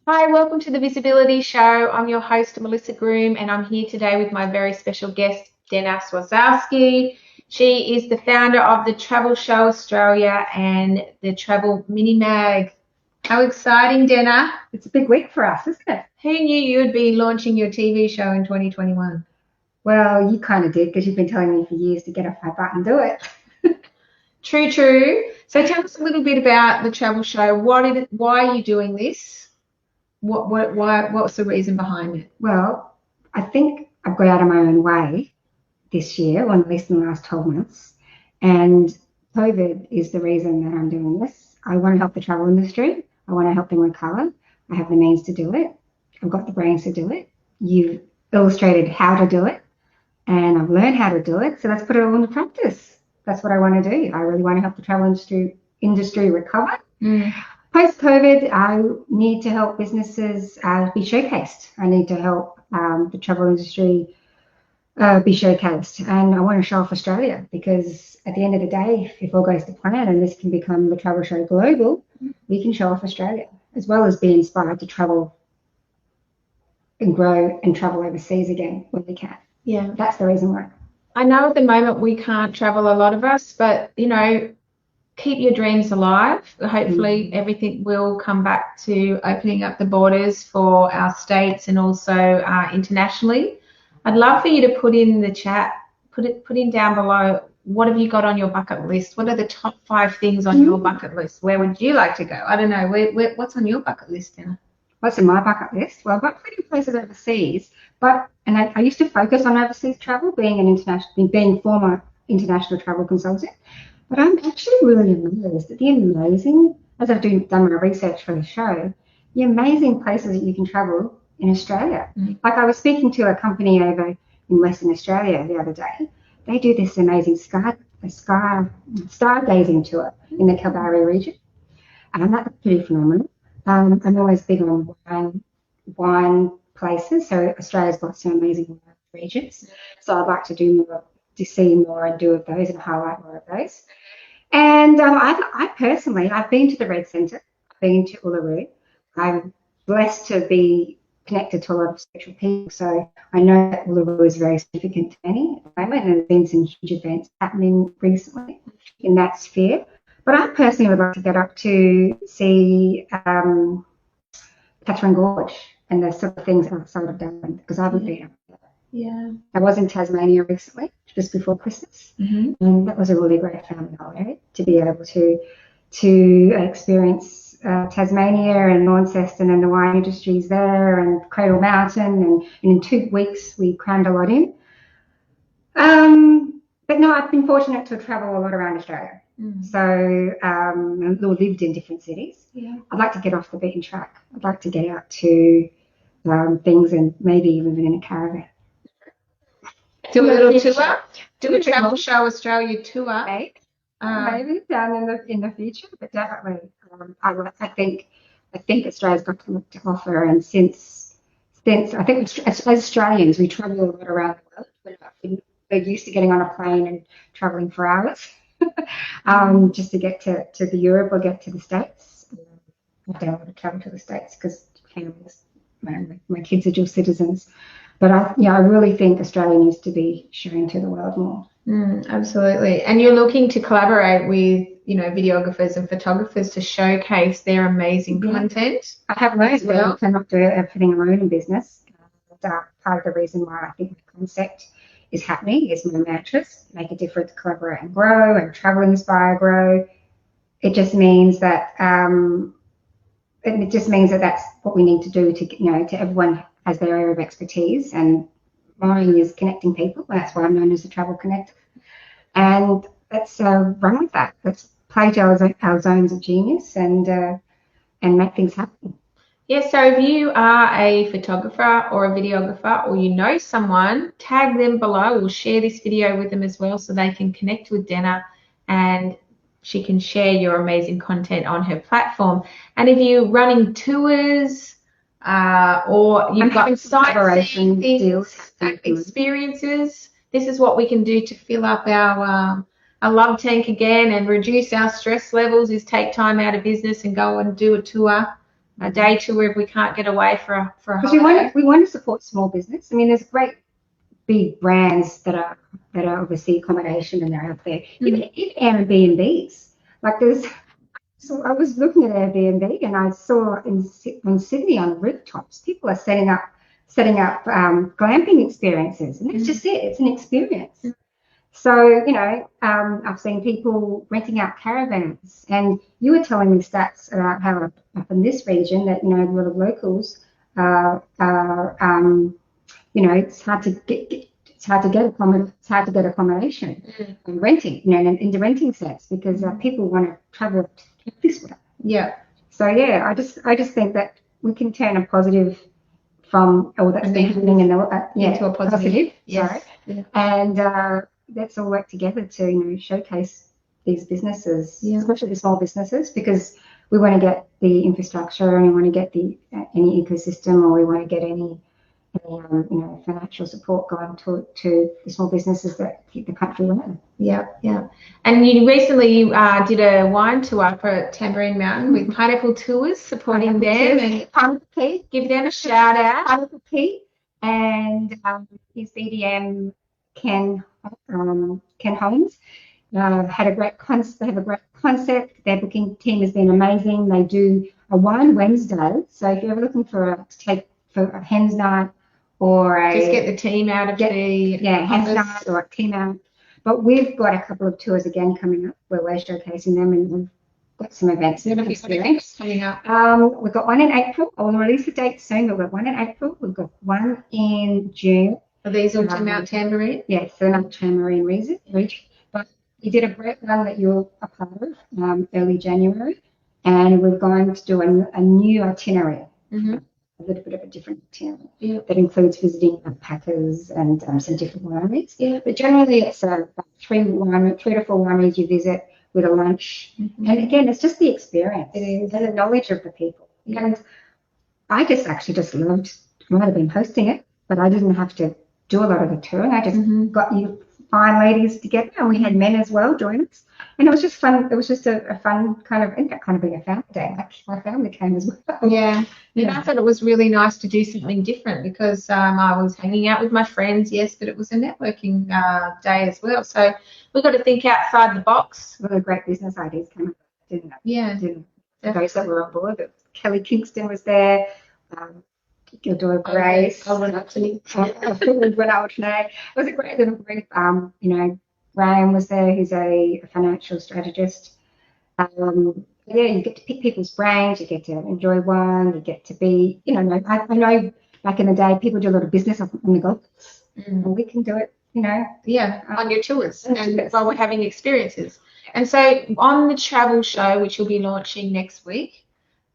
Hi, welcome to the Visibility Show. I'm your host, Melissa Groom, and I'm here today with my very special guest, Denna Szwajkowski. She is the founder of the Travel Show Australia and the Travel Mini Mag. How exciting, Denna. It's a big week for us, isn't it? Who knew you'd be launching your TV show in 2021? Well, you kind of did because you've been telling me for years to get off my butt and do it. True, true. So tell us a little bit about the Travel Show. Why are you doing this? What's the reason behind it? Well, I think I've got out of my own way this year, or at least in the last 12 months. And COVID is the reason that I'm doing this. I want to help the travel industry. I want to help them recover. I have the means to do it. I've got the brains to do it. You've illustrated how to do it, and I've learned how to do it. So let's put it all into practice. That's what I want to do. I really want to help the travel industry recover. Post COVID, I need to help businesses be showcased. I need to help the travel industry be showcased. And I want to show off Australia because at the end of the day, if all goes to plan and this can become the travel show global, we can show off Australia as well as be inspired to travel and grow and travel overseas again when we can. Yeah. That's the reason why. I know at the moment we can't travel, a lot of us, but keep your dreams alive. Hopefully everything will come back to opening up the borders for our states and also internationally. I'd love for you to put in the chat, put in down below, what have you got on your bucket list? What are the top 5 things on your bucket list? Where would you like to go? I don't know. What's on your bucket list, Denna? What's in my bucket list? Well, I've got plenty of places overseas, and I used to focus on overseas travel, being former international travel consultant. But I'm actually really amazed at as I've done my research for the show, the amazing places that you can travel in Australia. Like I was speaking to a company over in Western Australia the other day. They do this amazing stargazing tour in the Kalbarri region, and that's pretty phenomenal. I'm always big on wine places, so Australia's got some amazing wine regions. So I'd like to do more, to see more and do of those and highlight more of those. And I personally, I've been to the Red Centre, I've been to Uluru. I'm blessed to be connected to a lot of special people, so I know that Uluru is very significant to many at the moment, and there's been some huge events happening recently in that sphere. But I personally would like to get up to see Catherine Gorge and the sort of things outside of Darwin because I haven't been up there. Yeah. I was in Tasmania recently, just before Christmas, and that was a really great family holiday to be able to experience Tasmania and Launceston and the wine industries there and Cradle Mountain, and in 2 weeks we crammed a lot in. But no, I've been fortunate to travel a lot around Australia. So lived in different cities. Yeah. I'd like to get off the beaten track. I'd like to get out to things and maybe even in a caravan. Do a little tour. Do a Travel Show Australia tour. Maybe down in the future, but definitely, I think Australia's got to offer. And since I think as Australians, we travel a lot around the world. We're used to getting on a plane and traveling for hours just to get to the Europe or get to the States. I don't want to travel to the States because families, my kids are dual citizens. But I really think Australia needs to be shown to the world more. Absolutely. And you're looking to collaborate with, videographers and photographers to showcase their amazing content. I have learned that I cannot do everything alone in business. Part of the reason why I think the concept is happening is my mantras: make a difference, collaborate and grow, and travel, inspire, grow. It just means that that's what we need to do to everyone has their area of expertise, and mine is connecting people. That's why I'm known as the Travel Connector. And let's run with that. Let's play to our zones of genius and make things happen. Yeah, so if you are a photographer or a videographer or you know someone, tag them below or share this video with them as well so they can connect with Denna and she can share your amazing content on her platform. And if you're running tours or you've got sightseeing things, experiences, this is what we can do to fill up our love tank again and reduce our stress levels, is take time out of business and go and do a tour a day tour if we can't get away for a Because holiday. we want to support small business. I mean, there's great big brands that are obviously accommodation and they're out there. Even Airbnbs. Like there's, so I was looking at Airbnb and I saw in Sydney on rooftops, people are setting up glamping experiences, and that's just it. It's an experience. So, I've seen people renting out caravans, and you were telling me stats about how up in this region that, a lot of locals are, it's hard to get accommodation and renting, in the renting sense because people want to travel this way. Yeah. So yeah, I just think that we can turn a positive from all that's been happening into a positive. Yes. Sorry. Yeah. And let's all work together to showcase these businesses, especially the small businesses, because we want to get the infrastructure and we want to get the any ecosystem, or we want to get any financial support going to the small businesses that keep the country running. Yeah, yeah. And you recently did a wine tour for Tambourine Mountain with Pineapple Tours, supporting them, and Pineapple Pete, give them a shout out. Pineapple Pete and his BDM Ken Holmes had a great concept. They have a great concept. Their booking team has been amazing. They do a wine Wednesday. So if you're ever looking for a hen's night or just get the team out of hen's night or a team out. But we've got a couple of tours again coming up where we're showcasing them, and we've got some events coming up. We've got one in April. I'll release the date soon. We've got one in April. We've got one in June. Are these all to Mount Tambourine? Yes, the Mount Tambourine region. But we did a great one that you're a part of early January, and we're going to do a new itinerary. A little bit of a different itinerary that includes visiting Packers and some different wineries. Yeah. But generally, it's about 3 to 4 wineries you visit with a lunch. And again, it's just the experience. It is. And the knowledge of the people. And I just loved, I might have been hosting it, but I didn't have to do a lot of the touring. I just got you fine ladies together, and we had men as well join us. And it was just fun. It was just a fun kind of, ended up kind of being a family day. Like my family came as well. Yeah. And I thought it was really nice to do something different because I was hanging out with my friends, yes, but it was a networking day as well. So we've got to think outside the box. A lot of great business ideas came up, didn't it? Yeah. Those that were on board. But Kelly Kingston was there. Your daughter Grace. I went out today. It was a great little group. Graham was there, who's a financial strategist. You get to pick people's brains, you get to enjoy wine, you get to be, I know back in the day people do a lot of business on the golf course, and we can do it, on your tours and while we're having experiences. And so on the travel show, which you'll be launching next week,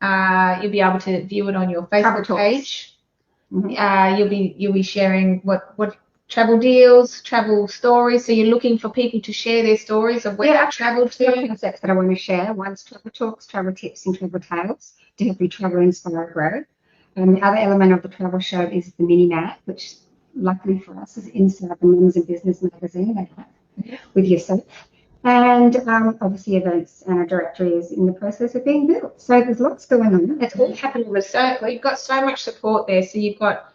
you'll be able to view it on your Facebook page. You'll be sharing what travel deals, travel stories. So you're looking for people to share their stories of where they've travelled to. Concepts that I want to share. One's travel talks, travel tips, and travel tales to help you travel, inspire, grow. And the other element of the travel show is the mini mag, which luckily for us is inside the Mums and Business magazine with yourself. And obviously events and a directory is in the process of being built. So there's lots going on. It's all happening with you've got so much support there. So you've got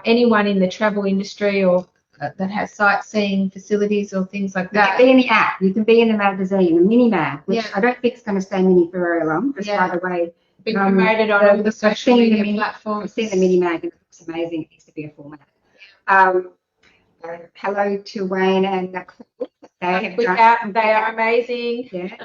anyone in the travel industry or that has sightseeing facilities or things like that. You can be in the app. You can be in the magazine, the mini mag, which I don't think is going to stay mini for very long. Just by the way, been promoted on all the social media platforms. I've seen the mini mag and it looks amazing. It needs to be a format. Hello to Wayne and Nicole. They are amazing. Yeah.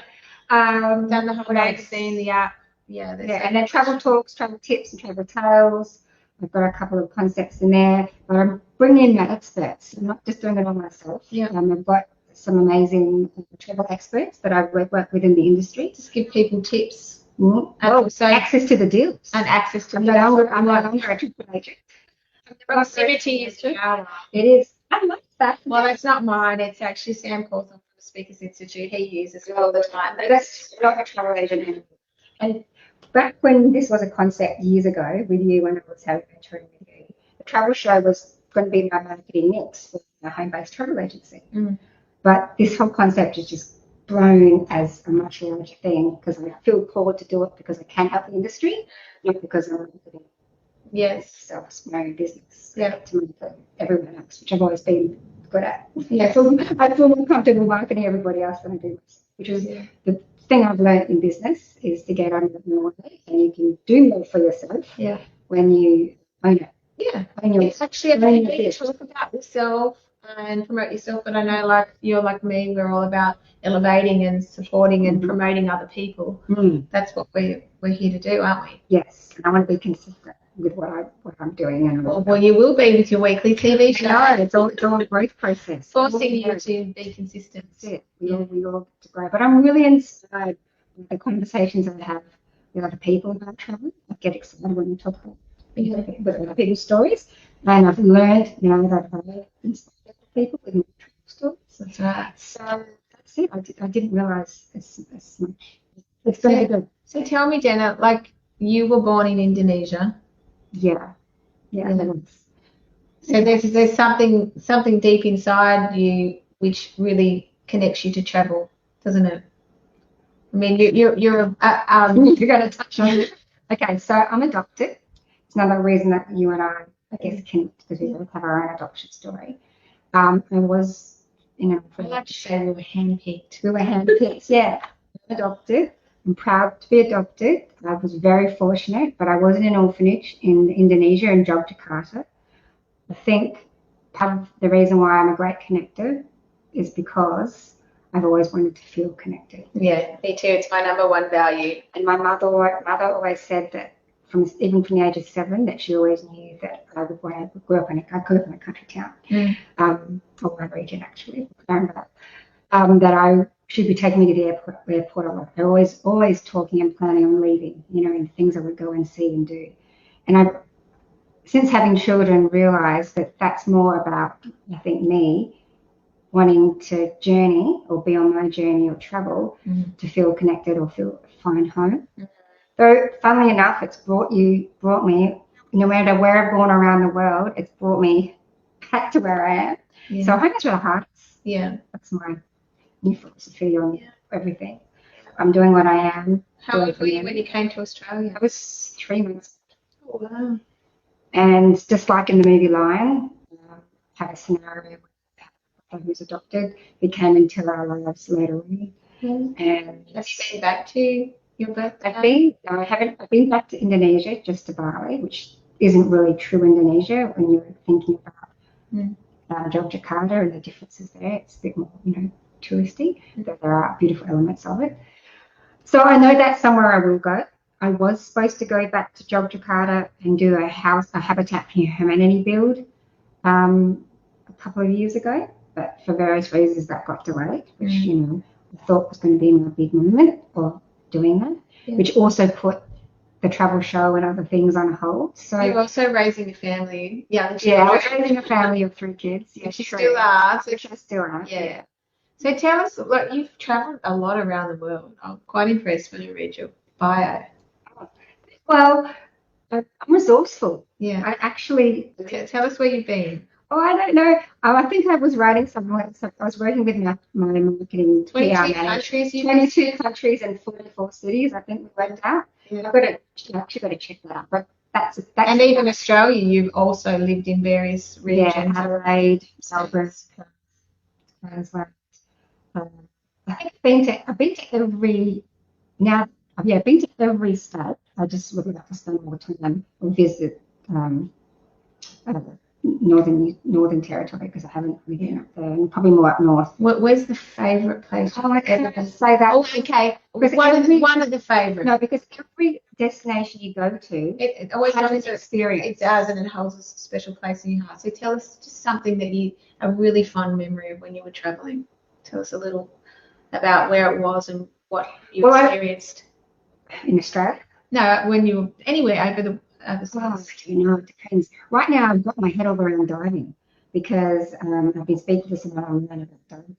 Done the whole magazine, the app. And then travel talks, travel tips, and travel tales. I've got a couple of concepts in there, but I'm bringing in my experts. I'm not just doing it all myself. I've got some amazing travel experts that I've worked with in the industry. Just give people tips. And also access to the deals. And access to I'm no longer a travel agent. The proximity is power. It is. I like that. Well, it's not mine. It's actually Sam Cawthorne from the Speakers Institute. He uses it all the time. That's not a travel agent. And back when this was a concept years ago with you, when I was having a touring with you, the travel show was going to be my marketing mix for a home-based travel agency. But this whole concept is just grown as a much larger thing because I feel called to do it because I can help the industry, not because I want to do it Yes. myself, my own business. Yeah. To make it everyone else, which I've always been good at. Yes. I feel more comfortable marketing everybody else than I do myself, which is the thing I've learned in business is to get out of your way and you can do more for yourself when you own it. Yeah. Own your, It's actually a own way to talk about yourself and promote yourself. But I know, like you're like me, we're all about elevating and supporting and promoting other people. That's what we're here to do, aren't we? Yes, and I want to be consistent with what I'm doing. And well, you will be with your weekly TV show. No, it's all a growth process. Forcing you to be consistent. That's it. We all get to grow. But I'm really inspired by the conversations I have with other people about travel. I get excited when you talk about with other people's stories. And I've learned now that I inspire people with my travel stories. That's right. So that's it. I didn't realise as much. It's going to be good. So tell me, Denna, like you were born in Indonesia. Yeah. So there's something deep inside you which really connects you to travel, doesn't it? I mean, you're you're going to touch on it. Okay, so I'm adopted. It's another reason that you and I guess, connect because we both have our own adoption story. I was, I like to say we were handpicked. We were handpicked, yeah. Adopted. I'm proud to be adopted. I was very fortunate, but I was in an orphanage in Indonesia in Yogyakarta. I think part of the reason why I'm a great connector is because I've always wanted to feel connected. Yeah, me too. It's my number one value. And my mother always said that even from the age of 7, that she always knew that I grew up in a country town, or my region actually, that I should be taking me to the airport a lot. They're always talking and planning on leaving, and things I would go and see and do. And I, since having children, realised that that's more about, I think, me wanting to journey or be on my journey or travel to feel connected or find home. So, funnily enough, it's brought me, no matter where I've gone around the world, it's brought me back to where I am. Yeah. So home is where the heart is. Yeah. That's my new philosophy on everything. I'm doing what I am. How old were you when you came to Australia? I was 3 months. Oh, wow. And just like in the movie Lion, have a scenario who's adopted, who came into our lives later on. And have you been back to your birthday? I've been back to Indonesia, just to Bali, which isn't really true Indonesia when you're thinking about Yogyakarta and the differences there. It's a bit more, touristy, but there are beautiful elements of it. So I know that's somewhere I will go. I was supposed to go back to Yogyakarta and do a Habitat for Humanity build a couple of years ago, but for various reasons that got delayed, which I thought was going to be my big moment of doing that, which also put the travel show and other things on hold. So you're also raising a family, young children. Yeah, I was raising a family of 3 kids. Yeah, you still are. Which I still am. Yeah. So tell us, like, you've travelled a lot around the world. I'm quite impressed when I read your bio. Well, I'm resourceful. Yeah. I actually tell us where you've been. Oh, I don't know. I think I was writing somewhere. I was working with my marketing 22 countries. 22 countries and 44 cities. I think we went out. Yeah. I've actually got to check that out. But that's and even Australia, you've also lived in various regions. Yeah, Adelaide, Melbourne, Queensland. I think I've been to every state. I just would like to spend more time and visit Northern Territory because I haven't really been up there, and probably more up north. Where's the favourite place? Oh, I can't say that. Oh, okay. One of the favourites. No, because every destination you go to, it always has an experience. It does, and it holds a special place in your heart. So tell us just something that a really fun memory of when you were travelling. Tell us a little about where it was and what you experienced. In Australia? No, when you were anywhere over the it depends. Right now, I've got my head all around diving because I've been speaking to someone online about diving.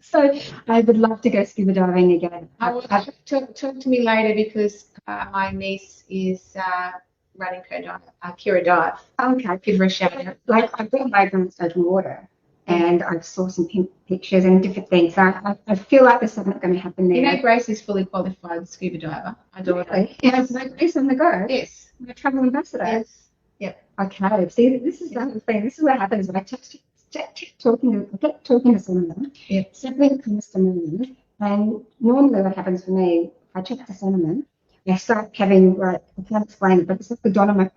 So I would love to go scuba diving again. Talk to me later because my niece is running Kira Dive. Okay. Give her a shout out. Like I've got my advanced open water, and I saw some pictures and different things. So I feel like there's something going to happen there. You know, Grace is fully qualified scuba diver. I do Really? Yeah, so Grace on the go. Yes. I'm a travel ambassador. Yes. Yep. Okay. See, this is the whole thing. This is what happens when I get talking to someone. Yep. Something comes to me, and normally what happens for me, if I check the sentiment, I start having, like, I can't explain it, but it's like the dynamo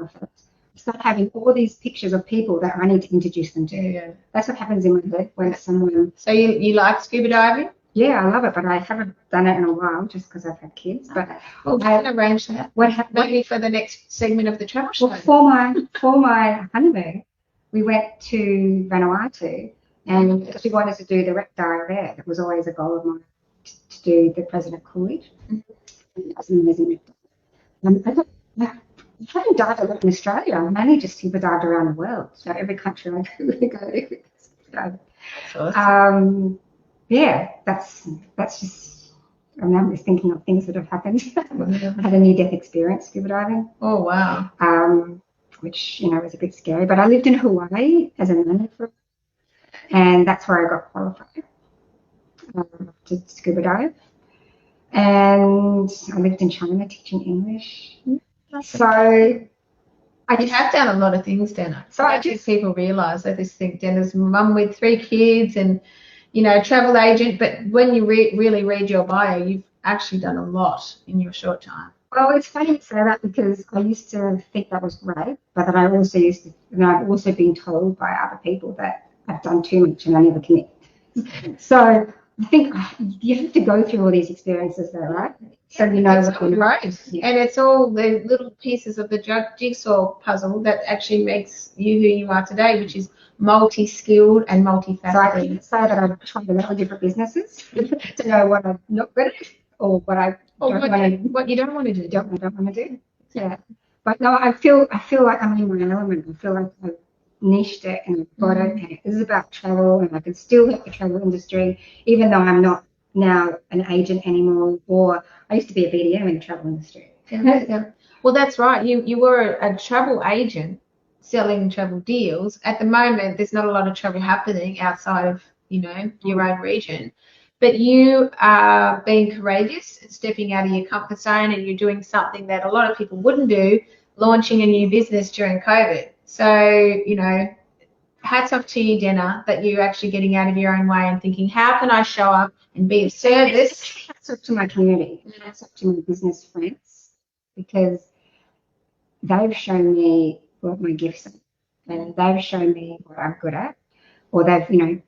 effect. I start having all these pictures of people that I need to introduce them to. Yeah. That's what happens in my head when someone. So you like scuba diving? Yeah, I love it, but I haven't done it in a while just because I've had kids. But well, we can arrange that. Maybe for the next segment of the travel show. Well, for my honeymoon, we went to Vanuatu, and she wanted to do the wreck dive there. It was always a goal of mine to do the President Coolidge. That was an amazing wreck dive. I haven't dived a lot in Australia. I've mainly just scuba dived around the world. So every country I go to, dive. Awesome. Yeah, that's just. I'm just thinking of things that have happened. I had a near-death experience scuba diving. Oh wow. Which was a bit scary. But I lived in Hawaii as a nanny and that's where I got qualified to scuba dive. And I lived in China teaching English. So you have done a lot of things, Denna. So I think people realise. I just think Denna's mum with 3 kids and travel agent. But when you really read your bio, you've actually done a lot in your short time. Well, it's funny to say that because I used to think that was great, but then I also I've also been told by other people that I've done too much and I never commit. So I think you have to go through all these experiences though, right? So it's all right. Yeah. And it's all the little pieces of the jigsaw puzzle that actually makes you who you are today, which is multi-skilled and multifaceted. So I can say that I've tried a lot of different businesses to know what I'm not good at or what I what you don't want to do. Don't want to do. Yeah. But no, I feel like I'm in my element. I feel like I've niched it and I've got it, and it is about travel, and I can still help the travel industry, even though I'm not now an agent anymore, or I used to be a BDM in the travel industry. Yeah. Well, that's right. You were a travel agent selling travel deals. At the moment, there's not a lot of travel happening outside of your own region. But you are being courageous and stepping out of your comfort zone, and you're doing something that a lot of people wouldn't do, launching a new business during COVID. So, hats off to you, Denna, that you're actually getting out of your own way and thinking, how can I show up and be of service? Hats off to my community, hats off to my business friends, because they've shown me what my gifts are, and they've shown me what I'm good at, or they've,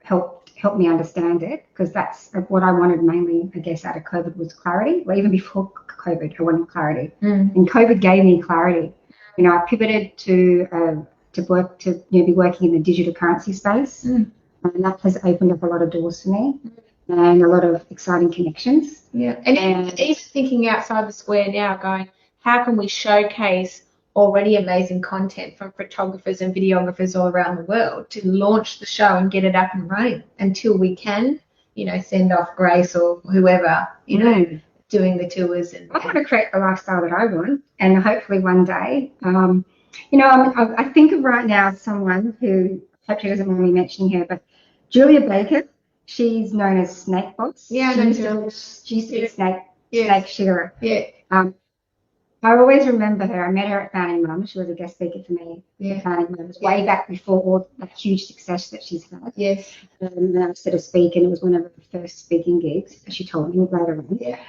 help me understand it, because that's what I wanted mainly, I guess, out of COVID was clarity. Well, even before COVID, I wanted clarity, and COVID gave me clarity. I pivoted to be working in the digital currency space, and that has opened up a lot of doors for me and a lot of exciting connections. Yeah, and even thinking outside the square now, going, how can we showcase already amazing content from photographers and videographers all around the world to launch the show and get it up and running until we can, send off Grace or whoever, doing the tours. And I want to create the lifestyle that I want, and hopefully one day, I think of right now someone who, hopefully doesn't mind me mentioning her, but Julia Baker, she's known as Snake Boss. Yeah, she used to be Snake Shearer. Yeah. I always remember her. I met her at Founding Mum. She was a guest speaker for me. Yeah. Founding Mum. It was way back before all that huge success that she's had. Yes. And I started speaking. It was one of her first speaking gigs. She told me later on. Yeah.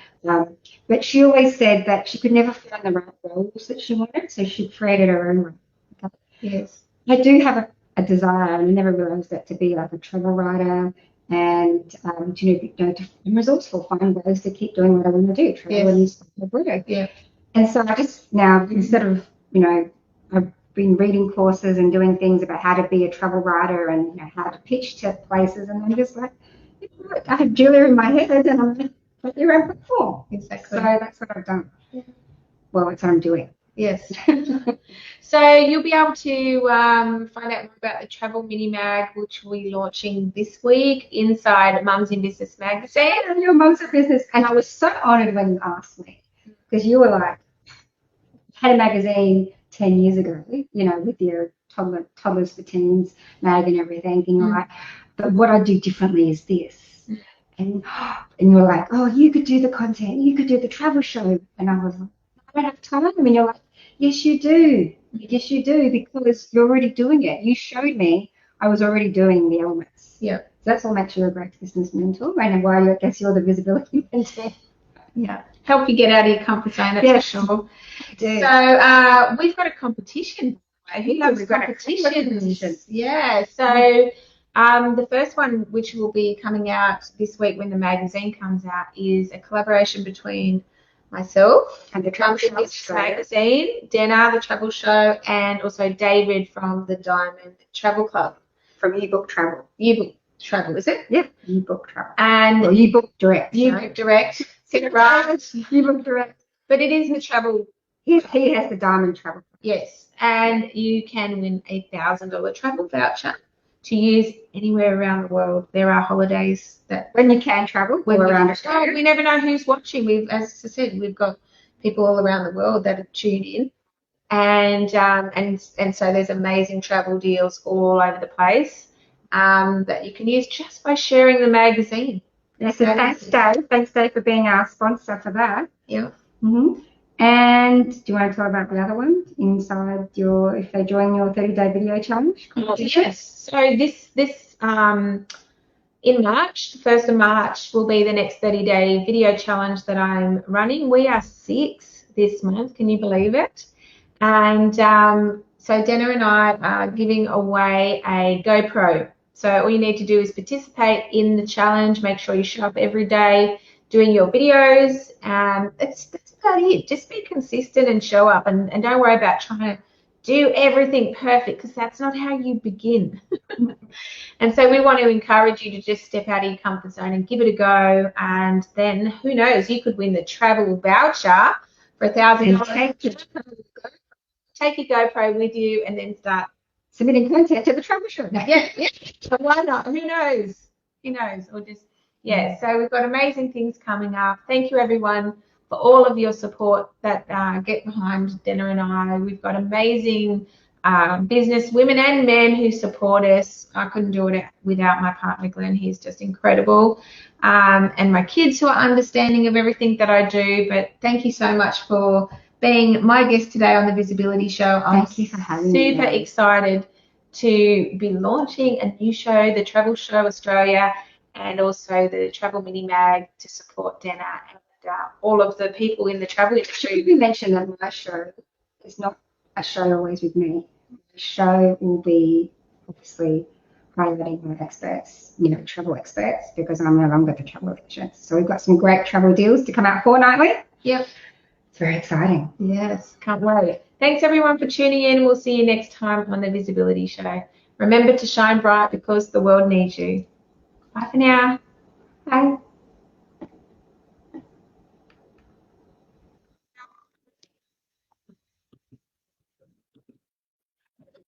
But she always said that she could never find the right roles that she wanted, so she created her own role. Okay? Yes. I do have a desire, and I never realised that, to be like a travel writer and to be resourceful, find ways to keep doing what I want to do, travel and inspire Bruto. Yeah. And so I just now, instead of, I've been reading courses and doing things about how to be a travel writer and how to pitch to places, and I'm just like, I have Julia in my head, and I'm like, your own platform. Exactly. So that's what I've done. Yeah. Well, that's what I'm doing. Yes. So you'll be able to find out more about the Travel Mini Mag, which we'll be launching this week inside Mums in Business magazine. And your Mums in Business, and I was so honoured when you asked me, because you were like, had a magazine 10 years ago, with your toddlers for teens mag and everything. And you're like, but what I do differently is this. And you're like, oh, you could do the content, you could do the travel show. And I was like, I don't have time. And you're like, yes, you do. Yes, you do, because you're already doing it. You showed me I was already doing the elements. Yeah. So that's what makes you a great business mentor, and why I guess you're the visibility mentor. Yeah. Help you get out of your comfort zone, that's for sure. So we've got a competition. Who loves competitions? Yeah. So the first one, which will be coming out this week when the magazine comes out, is a collaboration between myself and the Travel Show magazine, Denna, the Travel Show, and also David from the Diamond Travel Club. From Ebook Travel. Ebook Travel, is it? Yep. Ebook Travel. And Ebook Direct. Ebook Direct. Right. Ebook Direct. But it is the travel. He has the Diamond Travel Club. Yes. And you can win a $1,000 travel voucher to use anywhere around the world. There are holidays that when you can travel around Australia. We never know who's watching. As I said, we've got people all around the world that are tuned in, and so there's amazing travel deals all over the place that you can use just by sharing the magazine. Yes, so thanks, Dave. Thanks, Dave, for being our sponsor for that. Yeah. Mm-hmm. And do you want to talk about the other one inside if they join your 30-day video challenge? Yes. So this in March, the 1st of March, will be the next 30-day video challenge that I'm running. We are 6 this month. Can you believe it? And so Denna and I are giving away a GoPro. So all you need to do is participate in the challenge. Make sure you show up every day doing your videos. That's about it. Just be consistent and show up, and don't worry about trying to do everything perfect, because that's not how you begin. And so we want to encourage you to just step out of your comfort zone and give it a go. And then who knows, you could win the travel voucher for $1,000. Take your GoPro with you and then start submitting content to the travel show. Yeah. So why not? Who knows? Or just, So we've got amazing things coming up. Thank you, everyone, for all of your support that get behind Denna and I. We've got amazing business women and men who support us. I couldn't do it without my partner, Glenn. He's just incredible. And my kids who are understanding of everything that I do. But thank you so much for being my guest today on the Visibility Show. Thank you for having me. Super excited to be launching a new show, the Travel Show Australia, and also the Travel Mini Mag to support Denna and all of the people in the travel industry. We mentioned that my show is not a show always with me. The show will be obviously highlighting my experts, travel experts, because I'm no longer the travel agent. So we've got some great travel deals to come out fortnightly. Yep. It's very exciting. Yes, can't wait. Thanks, everyone, for tuning in. We'll see you next time on the Visibility Show. Remember to shine bright, because the world needs you. Bye for now. Bye.